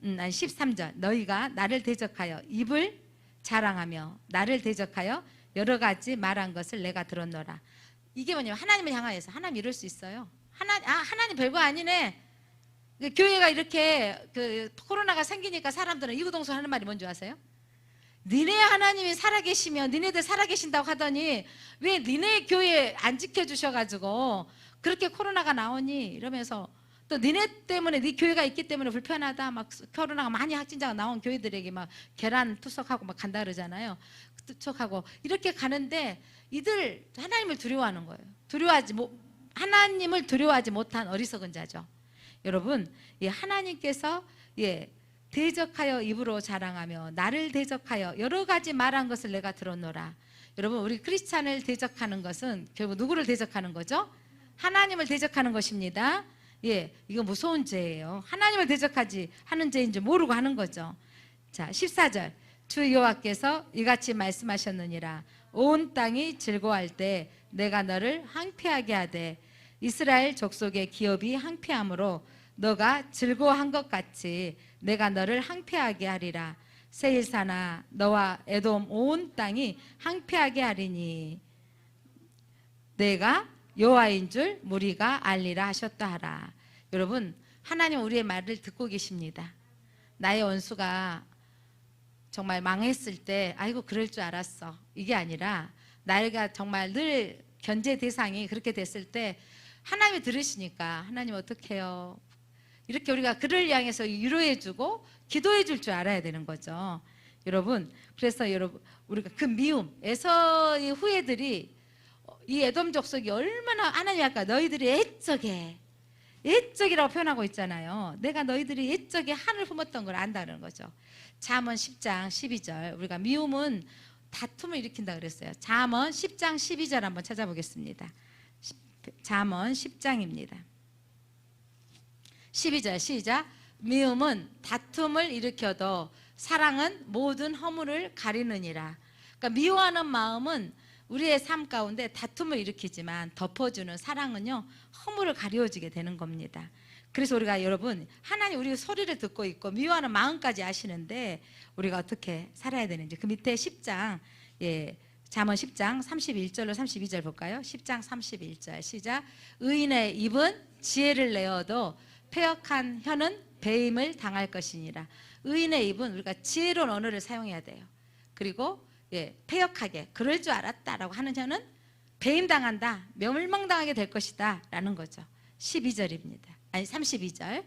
13절 너희가 나를 대적하여 입을 자랑하며 나를 대적하여 여러 가지 말한 것을 내가 들었노라. 이게 뭐냐면 하나님을 향하여서 하나님 이럴 수 있어요. 하나님 별거 아니네. 교회가 이렇게 코로나가 생기니까 사람들은 이구동성하는 말이 뭔지 아세요? 니네 하나님이 살아계시면 니네들 살아계신다고 하더니 왜 니네 교회 안 지켜주셔가지고 그렇게 코로나가 나오니 이러면서 또 니네 때문에 네 교회가 있기 때문에 불편하다 막 코로나가 많이 확진자가 나온 교회들에게 막 계란 투석하고 막 간다 그러잖아요. 투석하고 이렇게 가는데 이들 하나님을 두려워하는 거예요. 하나님을 두려워하지 못한 어리석은 자죠. 여러분, 하나님께서 대적하여 입으로 자랑하며 나를 대적하여 여러 가지 말한 것을 내가 들었노라. 여러분, 우리 크리스찬을 대적하는 것은 결국 누구를 대적하는 거죠? 하나님을 대적하는 것입니다. 이거 무서운 죄예요. 하나님을 대적하지 하는 죄인 줄 모르고 하는 거죠. 자, 14절. 주 여호와께서 이같이 말씀하셨느니라. 온 땅이 즐거워할 때 내가 너를 항폐하게 하되 이스라엘 족속의 기업이 항폐함으로 너가 즐거워한 것 같이 내가 너를 항폐하게 하리라. 세일사나 너와 에돔 온 땅이 항폐하게 하리니 내가 여호와인 줄 무리가 알리라 하셨다 하라. 여러분, 하나님 우리의 말을 듣고 계십니다. 나의 원수가 정말 망했을 때 아이고 그럴 줄 알았어, 이게 아니라 나이가 정말 늘 견제 대상이 그렇게 됐을 때 하나님이 들으시니까 하나님 어떡해요, 이렇게 우리가 그를 향해서 위로해주고 기도해줄 줄 알아야 되는 거죠. 여러분, 그래서 여러분 우리가 그 미움, 에서의 후예들이 이 에돔 족속이 얼마나 하나님이 아까 너희들이 애적이라고 표현하고 있잖아요. 내가 너희들이 애적에 한을 품었던 걸 안다는 거죠. 잠언 10장 12절. 우리가 미움은 다툼을 일으킨다 그랬어요. 잠언 10장 12절 한번 찾아보겠습니다. 잠언 10장입니다. 12절 시작. 미움은 다툼을 일으켜도 사랑은 모든 허물을 가리느니라. 그러니까 미워하는 마음은 우리의 삶 가운데 다툼을 일으키지만 덮어주는 사랑은요, 허물을 가려주게 되는 겁니다. 그래서 우리가 여러분, 하나님 우리 소리를 듣고 있고 미워하는 마음까지 아시는데 우리가 어떻게 살아야 되는지 그 밑에 10장, 잠언 10장 31절로 32절 볼까요? 10장 31절 시작. 의인의 입은 지혜를 내어도 패역한 혀는 배임을 당할 것이니라. 의인의 입은 우리가 지혜로운 언어를 사용해야 돼요. 그리고 패역하게 그럴 줄 알았다라고 하는 혀는 배임당한다, 멸망당하게 될 것이다 라는 거죠. 12절입니다. 아니 32절.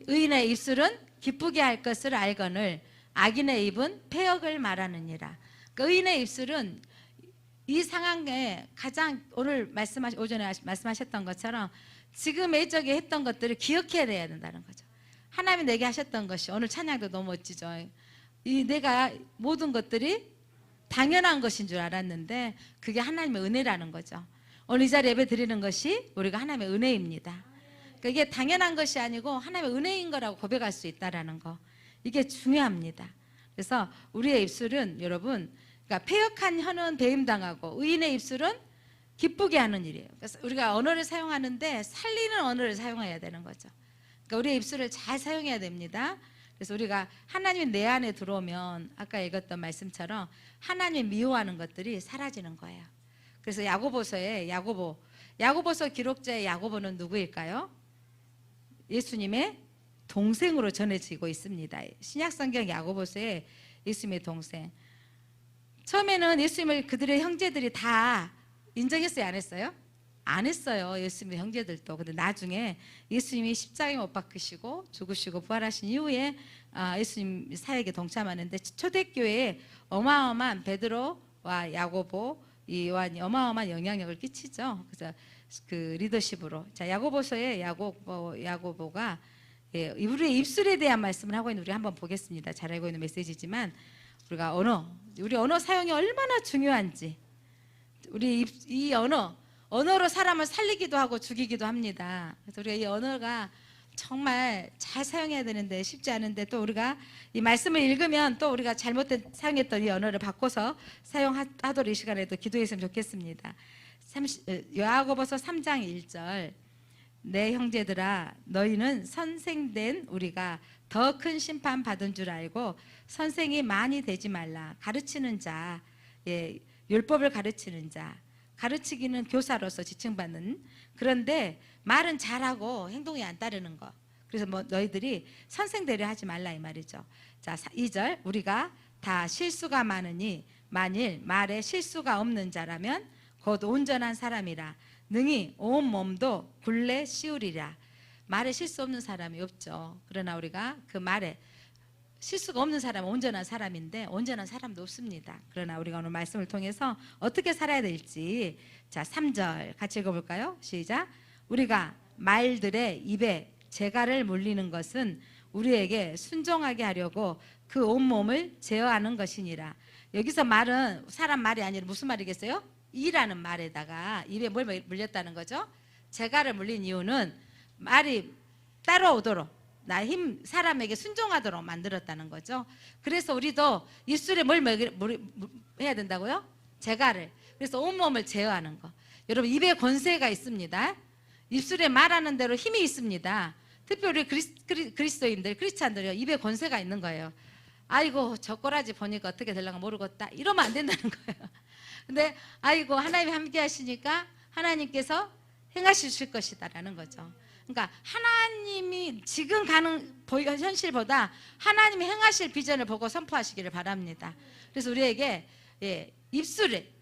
의인의 입술은 기쁘게 할 것을 알거늘 악인의 입은 패역을 말하느니라. 그러니까 의인의 입술은 이 상황에 가장 오늘 오전에 말씀하셨던 것처럼 지금 애적에 했던 것들을 기억해야 된다는 거죠. 하나님이 내게 하셨던 것이, 오늘 찬양도 너무 멋지죠. 내가 모든 것들이 당연한 것인 줄 알았는데 그게 하나님의 은혜라는 거죠. 오늘 이 자리에 예배 드리는 것이 우리가 하나님의 은혜입니다. 그러니까 이게 당연한 것이 아니고 하나님의 은혜인 거라고 고백할 수 있다는 거, 이게 중요합니다. 그래서 우리의 입술은 여러분, 그러니까 패역한 혀는 배임당하고 의인의 입술은 기쁘게 하는 일이에요. 그래서 우리가 언어를 사용하는데 살리는 언어를 사용해야 되는 거죠. 그러니까 우리의 입술을 잘 사용해야 됩니다. 그래서 우리가 하나님이 내 안에 들어오면 아까 읽었던 말씀처럼 하나님 미워하는 것들이 사라지는 거예요. 그래서 야고보서에 야고보서 기록자의 야고보는 누구일까요? 예수님의 동생으로 전해지고 있습니다. 신약성경 야고보서에 예수님의 동생. 처음에는 예수님을 그들의 형제들이 다 인정했어요, 안 했어요? 안 했어요, 예수님의 형제들도. 근데 나중에 예수님이 십자가에 못 박히시고 죽으시고 부활하신 이후에 예수님 사역에 동참하는데 초대교회에 어마어마한 베드로와 야고보, 요한이 어마어마한 영향력을 끼치죠. 그래서 그 리더십으로. 자, 야고보서에 야고보가 우리의 입술에 대한 말씀을 하고 있는, 우리 한번 보겠습니다. 잘 알고 있는 메시지지만 우리가 우리 언어 사용이 얼마나 중요한지, 우리 이 언어로 사람을 살리기도 하고 죽이기도 합니다. 그래서 우리가 이 언어가 정말 잘 사용해야 되는데 쉽지 않은데, 또 우리가 이 말씀을 읽으면 또 우리가 잘못된 사용했던 이 언어를 바꿔서 사용하도록 이 시간에도 기도했으면 좋겠습니다. 야고보서 3장 1절. 내 형제들아, 너희는 선생된 우리가 더 큰 심판 받은 줄 알고 선생이 많이 되지 말라. 가르치는 자, 율법을 가르치는 자, 가르치기는 교사로서 지칭받는, 그런데 말은 잘하고 행동이 안 따르는 거. 그래서 너희들이 선생되려 하지 말라 이 말이죠. 자, 2절. 우리가 다 실수가 많으니 만일 말에 실수가 없는 자라면 곧 온전한 사람이라 능히 온 몸도 굴레 씌우리라. 말에 실수 없는 사람이 없죠. 그러나 우리가 그 말에 실수가 없는 사람은 온전한 사람인데 온전한 사람도 없습니다. 그러나 우리가 오늘 말씀을 통해서 어떻게 살아야 될지, 자 3절 같이 읽어볼까요? 시작. 우리가 말들의 입에 재갈을 물리는 것은 우리에게 순종하게 하려고 그 온몸을 제어하는 것이니라. 여기서 말은 사람 말이 아니라 무슨 말이겠어요? 이라는 말에다가 입에 뭘 물렸다는 거죠? 재갈을 물린 이유는 말이 따라오도록 사람에게 순종하도록 만들었다는 거죠. 그래서 우리도 입술에 뭘 해야 된다고요? 재갈을. 그래서 온몸을 제어하는 거. 여러분 입에 권세가 있습니다. 입술에 말하는 대로 힘이 있습니다. 특별히 그리스도인들, 크리스찬들이요, 입에 권세가 있는 거예요. 아이고 저 꼬라지 보니까 어떻게 되려고 모르겠다, 이러면 안 된다는 거예요. 근데 아이고 하나님이 함께 하시니까 하나님께서 행하실 것이다 라는 거죠. 그러니까 하나님이 지금 가는 현실보다 하나님이 행하실 비전을 보고 선포하시기를 바랍니다. 그래서 우리에게 입술에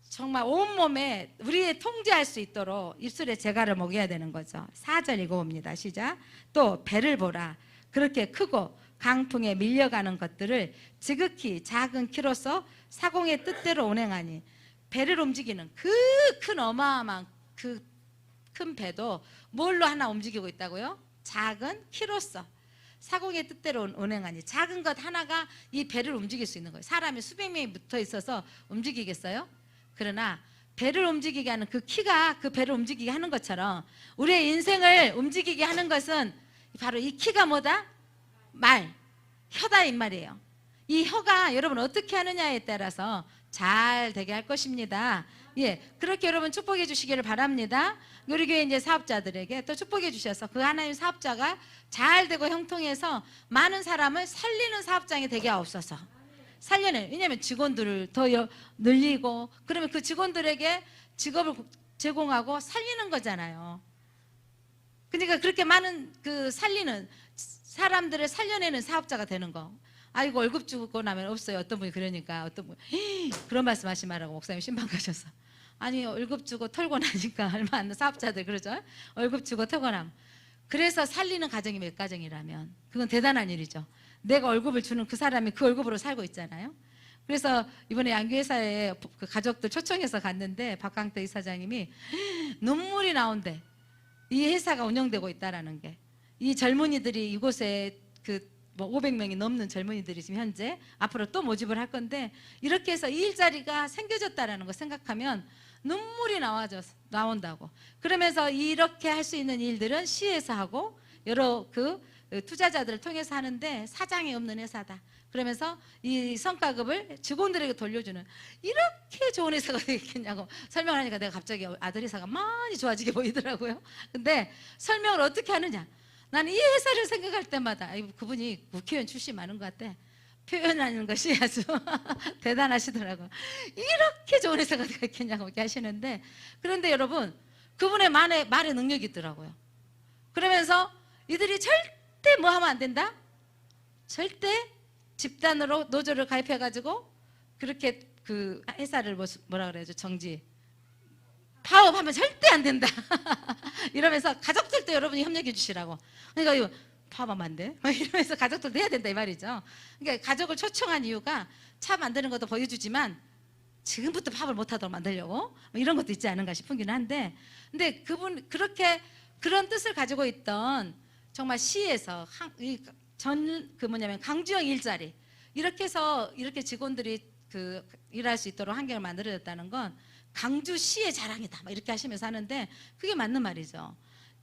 정말 온몸에 우리의 통제할 수 있도록 입술에 재갈을 먹여야 되는 거죠. 4절 읽어봅니다. 시작. 또 배를 보라. 그렇게 크고 강풍에 밀려가는 것들을 지극히 작은 키로서 사공의 뜻대로 운행하니. 배를 움직이는 그 큰 어마어마한 그 큰 배도 뭘로 하나 움직이고 있다고요? 작은 키로서 사공의 뜻대로 운행하니. 작은 것 하나가 이 배를 움직일 수 있는 거예요. 사람이 수백 명이 붙어 있어서 움직이겠어요? 그러나 배를 움직이게 하는 그 키가 그 배를 움직이게 하는 것처럼 우리의 인생을 움직이게 하는 것은 바로 이 키가 뭐다? 말, 혀다 이 말이에요. 이 혀가 여러분 어떻게 하느냐에 따라서 잘 되게 할 것입니다. 예, 그렇게 여러분 축복해 주시기를 바랍니다. 우리 교회 이제 사업자들에게 또 축복해 주셔서 그 하나님 사업자가 잘 되고 형통해서 많은 사람을 살리는 사업장이 되게 하옵소서. 살려내. 왜냐하면 직원들을 더 늘리고 그러면 그 직원들에게 직업을 제공하고 살리는 거잖아요. 그러니까 그렇게 많은 그 살리는 사람들을 살려내는 사업자가 되는 거. 아이고 월급 주고 나면 없어요. 어떤 분이 그러니까 어떤 분 그런 말씀하지 말라고 목사님 신방 가셔서 아니 월급 주고 털고 나니까 얼마 안 사업자들 그러죠. 월급 주고 털고 나면 그래서 살리는 가정이 몇 가정이라면 그건 대단한 일이죠. 내가 월급을 주는 그 사람이 그 월급으로 살고 있잖아요. 그래서 이번에 양교회사에 그 가족들 초청해서 갔는데 박강태 이사장님이 눈물이 나온대. 이 회사가 운영되고 있다라는 게. 이 젊은이들이 이곳에 그 뭐 500명이 넘는 젊은이들이 지금 현재 앞으로 또 모집을 할 건데 이렇게 해서 이 일자리가 생겨졌다라는 거 생각하면 눈물이 나온다고. 그러면서 이렇게 할 수 있는 일들은 시에서 하고 여러 그 투자자들을 통해서 하는데 사장이 없는 회사다. 그러면서 이 성과급을 직원들에게 돌려주는 이렇게 좋은 회사가 되겠냐고 설명을 하니까 내가 갑자기 아들 회사가 많이 좋아지게 보이더라고요. 근데 설명을 어떻게 하느냐. 나는 이 회사를 생각할 때마다 그분이 국회의원 출신 많은 것 같아. 표현하는 것이 아주 대단하시더라고요. 이렇게 좋은 회사가 되겠냐고 이렇게 하시는데 그런데 여러분 그분의 말에 능력이 있더라고요. 그러면서 이들이 절대 뭐 하면 안 된다? 절대 집단으로 노조를 가입해가지고 그렇게 그 회사를 뭐라 그래야죠? 정지 파업하면 절대 안 된다. 이러면서 가족들도 여러분이 협력해 주시라고. 그러니까 이거 파업하면 안 돼? 이러면서 가족들도 해야 된다 이 말이죠. 그러니까 가족을 초청한 이유가 차 만드는 것도 보여주지만 지금부터 파업을 못하도록 만들려고 뭐 이런 것도 있지 않은가 싶긴 한데 근데 그분 그렇게 그런 뜻을 가지고 있던 정말 시에서 강주형 일자리 이렇게 해서 이렇게 직원들이 그 일할 수 있도록 환경을 만들어졌다는 건 강주시의 자랑이다 막 이렇게 하시면서 하는데 그게 맞는 말이죠.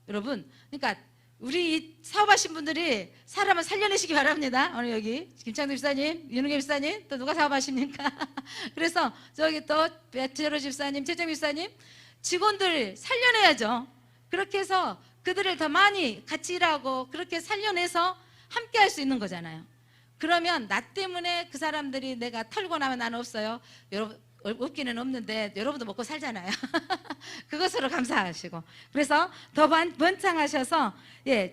여러분 그러니까 우리 사업하신 분들이 사람을 살려내시기 바랍니다. 오늘 여기 김창도 집사님, 윤은혜 집사님 또 누가 사업하십니까? 그래서 저기 또 배철호 집사님, 최정 집사님 직원들 살려내야죠. 그렇게 해서 그들을 더 많이 같이 일하고 그렇게 살려내서 함께 할 수 있는 거잖아요. 그러면 나 때문에 그 사람들이 내가 털고 나면 나는 없어요. 여러분 없기는 없는데 여러분도 먹고 살잖아요. 그것으로 감사하시고 그래서 더 번창하셔서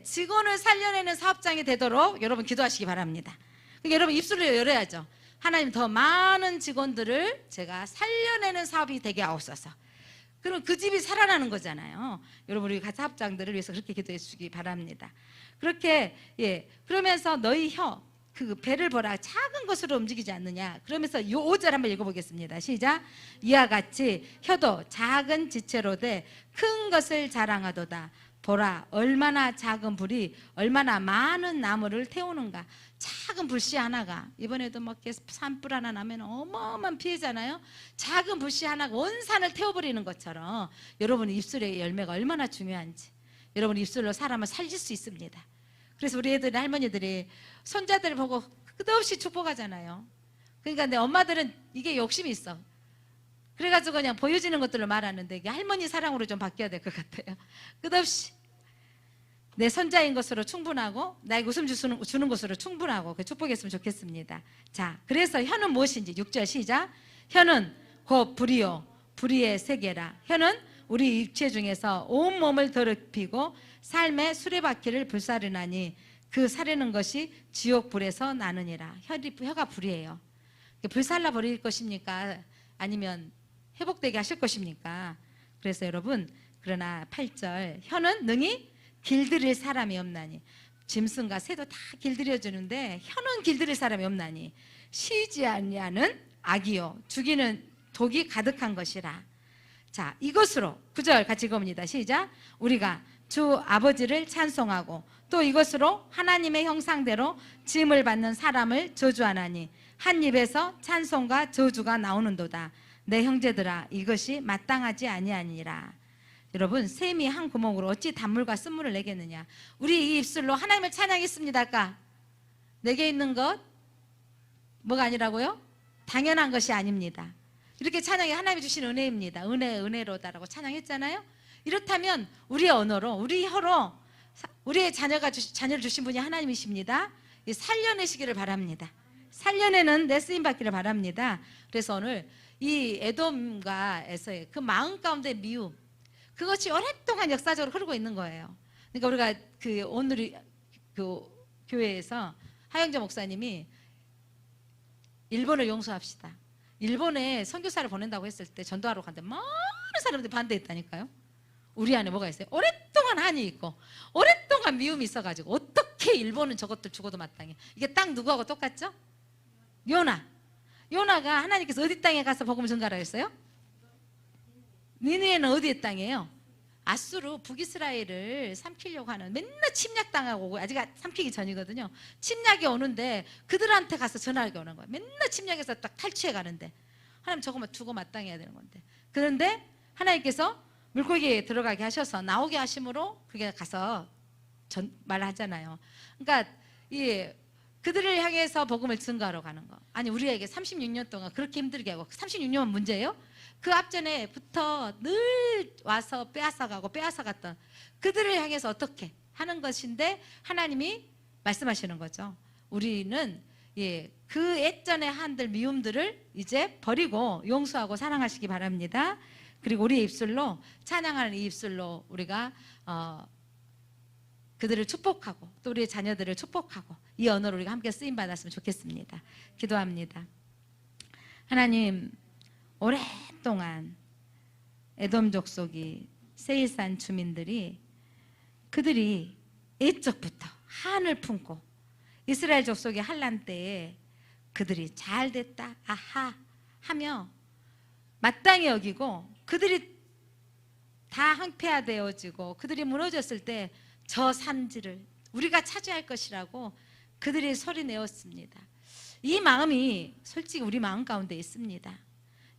직원을 살려내는 사업장이 되도록 여러분 기도하시기 바랍니다. 그러니까 여러분 입술을 열어야죠. 하나님 더 많은 직원들을 제가 살려내는 사업이 되게 하옵소서. 그럼 그 집이 살아나는 거잖아요. 여러분 우리 가사업장들을 위해서 그렇게 기도해 주시기 바랍니다. 그렇게 그러면서 너희 혀 그 배를 보라 작은 것으로 움직이지 않느냐. 그러면서 요 5절 한번 읽어보겠습니다. 시작. 이와 같이 혀도 작은 지체로 돼 큰 것을 자랑하도다. 보라 얼마나 작은 불이 얼마나 많은 나무를 태우는가. 작은 불씨 하나가 이번에도 막 산불 하나 나면 어마어마한 피해잖아요. 작은 불씨 하나가 온 산을 태워버리는 것처럼 여러분의 입술의 열매가 얼마나 중요한지 여러분 입술로 사람을 살릴 수 있습니다. 그래서 우리 애들 할머니들이 손자들 보고 끝없이 축복하잖아요. 그러니까 내 엄마들은 이게 욕심이 있어. 그래가지고 그냥 보여지는 것들로 말하는데 이게 할머니 사랑으로 좀 바뀌어야 될 것 같아요. 끝없이 내 손자인 것으로 충분하고 나에게 웃음 주는 것으로 충분하고 그 축복했으면 좋겠습니다. 자, 그래서 혀는 무엇인지 6절 시작. 혀는 곧 불이요 불의의 세계라. 혀는 우리 입체 중에서 온 몸을 더럽히고 삶의 수레바퀴를 불사르나니 그 사르는 것이 지옥 불에서 나느니라. 혀가 불이에요. 불살라 버릴 것입니까? 아니면 회복되게 하실 것입니까? 그래서 여러분 그러나 8절 혀는 능히 길들일 사람이 없나니 짐승과 새도 다 길들여주는데 혀는 길들일 사람이 없나니 쉬지 아니하는 악이요 죽이는 독이 가득한 것이라. 자, 이것으로 9절 같이 읽어봅니다. 시작. 우리가 주 아버지를 찬송하고 또 이것으로 하나님의 형상대로 지음을 받는 사람을 저주하나니 한 입에서 찬송과 저주가 나오는도다. 내 형제들아 이것이 마땅하지 아니하니라. 여러분 샘이 한 구멍으로 어찌 단물과 쓴물을 내겠느냐. 우리 이 입술로 하나님을 찬양했습니다까? 내게 있는 것 뭐가 아니라고요? 당연한 것이 아닙니다. 이렇게 찬양이 하나님이 주신 은혜입니다. 은혜로다라고 찬양했잖아요. 이렇다면 우리의 언어로 우리 혀로 우리의 자녀를 주신 분이 하나님이십니다. 살려내시기를 바랍니다. 살려내는 내 쓰임 받기를 바랍니다. 그래서 오늘 이 에돔과 에서의 그 마음 가운데 미움 그것이 오랫동안 역사적으로 흐르고 있는 거예요. 그러니까 우리가 오늘 그 교회에서 하영재 목사님이 일본을 용서합시다. 일본에 선교사를 보낸다고 했을 때 전도하러 갔는데 많은 사람들이 반대했다니까요. 우리 안에 뭐가 있어요? 오랫동안 한이 있고 오랫동안 미움이 있어가지고 어떻게 일본은 저것들 죽어도 마땅해. 이게 딱 누구하고 똑같죠? 요나가 하나님께서 어디 땅에 가서 복음을 전가라 했어요? 니느웨는 어디의 땅이에요? 아수르 북이스라엘을 삼키려고 하는 맨날 침략당하고 오고 아직 삼키기 전이거든요. 침략이 오는데 그들한테 가서 전화하게 오는 거예요. 맨날 침략해서 딱 탈취해 가는데 하나님 저거만 두고 마땅해야 되는 건데 그런데 하나님께서 물고기에 들어가게 하셔서 나오게 하심으로 그게 가서 말하잖아요. 그러니까 그들을 향해서 복음을 증거하러 가는 거. 아니 우리에게 36년 동안 그렇게 힘들게 하고 36년은 문제예요? 그 앞전에부터 늘 와서 빼앗아갔던 그들을 향해서 어떻게 하는 것인데 하나님이 말씀하시는 거죠. 우리는 그 옛전에 한들 미움들을 이제 버리고 용서하고 사랑하시기 바랍니다. 그리고 우리의 입술로 찬양하는 이 입술로 우리가 그들을 축복하고 또 우리의 자녀들을 축복하고 이 언어로 우리가 함께 쓰임 받았으면 좋겠습니다. 기도합니다. 하나님 오랫동안 에돔 족속이 세일산 주민들이 그들이 옛적부터 한을 품고 이스라엘 족속의 환난 때에 그들이 잘 됐다 아하 하며 마땅히 여기고 그들이 다 항폐화되어지고 그들이 무너졌을 때 저 산지를 우리가 차지할 것이라고 그들이 소리내었습니다. 이 마음이 솔직히 우리 마음 가운데 있습니다.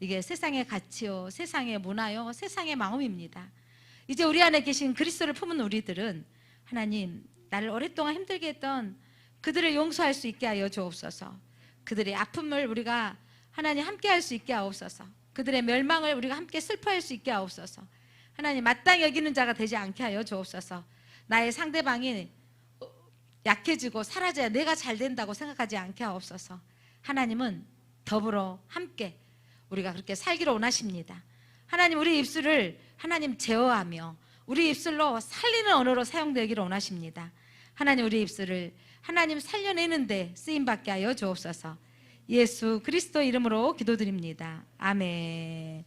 이게 세상의 가치요 세상의 문화요 세상의 마음입니다. 이제 우리 안에 계신 그리스도를 품은 우리들은 하나님 나를 오랫동안 힘들게 했던 그들을 용서할 수 있게 하여 주옵소서. 그들의 아픔을 우리가 하나님 함께 할 수 있게 하옵소서. 그들의 멸망을 우리가 함께 슬퍼할 수 있게 하옵소서. 하나님 마땅히 여기는 자가 되지 않게 하여 주옵소서. 나의 상대방이 약해지고 사라져야 내가 잘 된다고 생각하지 않게 하옵소서. 하나님은 더불어 함께 우리가 그렇게 살기를 원하십니다. 하나님 우리 입술을 하나님 제어하며 우리 입술로 살리는 언어로 사용되기를 원하십니다. 하나님 우리 입술을 하나님 살려내는데 쓰임받게 하여 주옵소서. 예수 그리스도 이름으로 기도드립니다. 아멘.